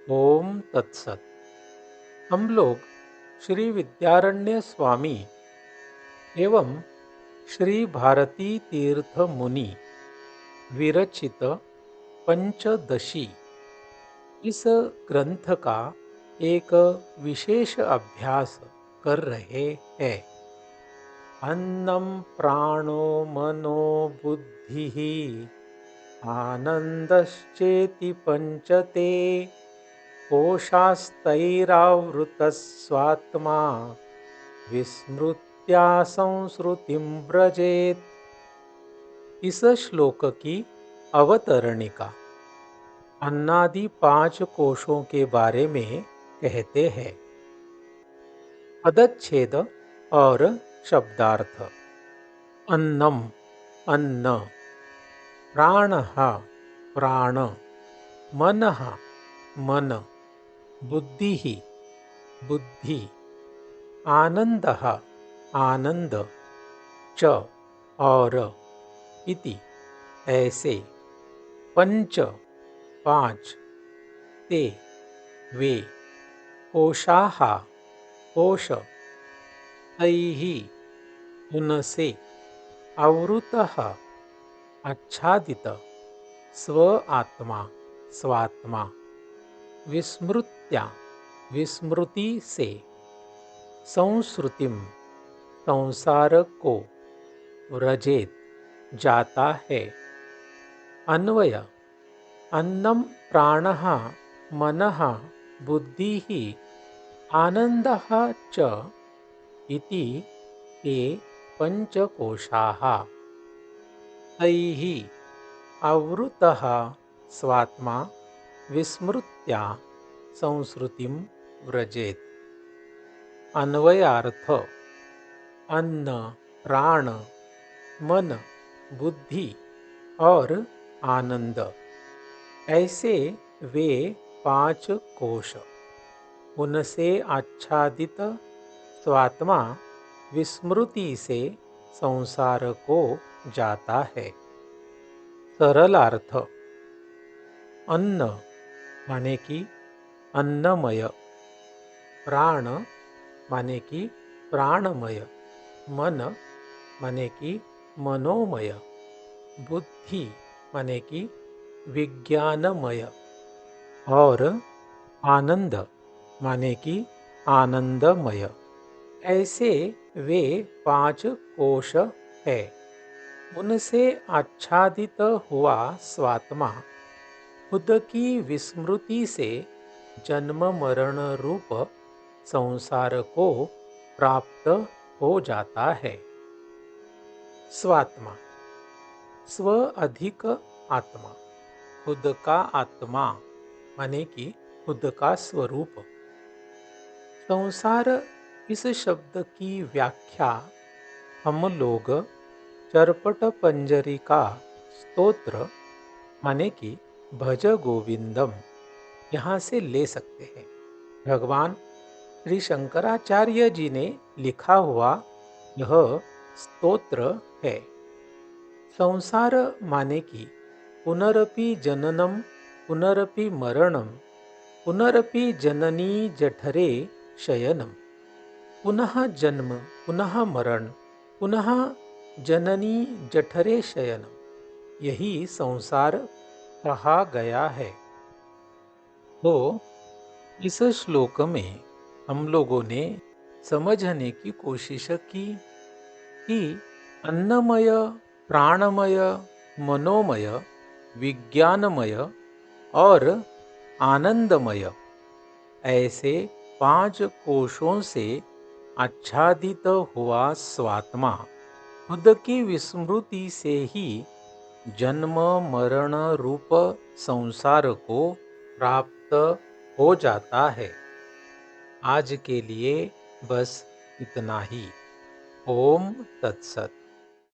ओम तत्सत। हम लोग श्री विद्यारण्य स्वामी एवं श्री भारती तीर्थ मुनि विरचित पंचदशी इस ग्रंथ का एक विशेष अभ्यास कर रहे हैं। अन्नम प्राणो मनो बुद्धि आनंदश्चेति पंचते कोशास्तैरावृतः स्वात्मा विस्मृत्या संस्कृतिं व्रजेत। इस श्लोक की अवतरणिका अन्नादि पांच कोशों के बारे में कहते हैं। पदच्छेद और शब्दार्थ। अन्नम अन्न, प्राणः प्राण, मनः मन, बुद्धिः बुद्धि, आनंदः आनंद, च और इति ऐसे, पंच पांच, ते वे, कोशाः कोश, तैः उनसे, आवृतः आच्छादित, स्व आत्मा स्वात्मा, विस्मृत्या विस्मृति से, संस्कृतिम संसार को, व्रजेत जाता है। अन्वय। अन्नम प्राणः मनः बुद्धिः आनंदः च इति ते पंचकोशाः तैः आवृतः स्वात्मा विस्मृत्या संस्कृतिं व्रजेत। अन्वयार्थ। अन्न, प्राण, मन, बुद्धि और आनंद ऐसे वे पांच कोश, उनसे आच्छादित स्वात्मा विस्मृति से संसार को जाता है। सरल अर्थ। अन्न माने कि अन्नमय, प्राण माने कि प्राणमय, मन माने कि मनोमय, बुद्धि माने कि विज्ञानमय और आनंद माने कि आनंदमय ऐसे वे पांच कोश है। उनसे आच्छादित हुआ स्वात्मा खुद की विस्मृति से जन्म मरण रूप संसार को प्राप्त हो जाता है। स्वात्मा स्व अधिक आत्मा, खुद का आत्मा माने कि खुद का स्वरूप। संसार इस शब्द की व्याख्या हम लोग चरपट पंजरिका स्तोत्र माने कि भज गोविंदम यहाँ से ले सकते हैं। भगवान श्री शंकराचार्य जी ने लिखा हुआ यह स्तोत्र है। संसार माने कि पुनरपि जननम पुनरपि मरणम पुनरपि जननी जठरे शयनम। पुनः जन्म पुनः मरण पुनः जननी जठरे शयनम, यही संसार कहा गया है। तो इस श्लोक में हम लोगों ने समझने की कोशिश की कि अन्नमय, प्राणमय, मनोमय, विज्ञानमय और आनंदमय ऐसे पांच कोशों से आच्छादित हुआ स्वात्मा खुद की विस्मृति से ही जन्म मरण रूप संसार को प्राप्त हो जाता है। आज के लिए बस इतना ही। ओम तत्सत।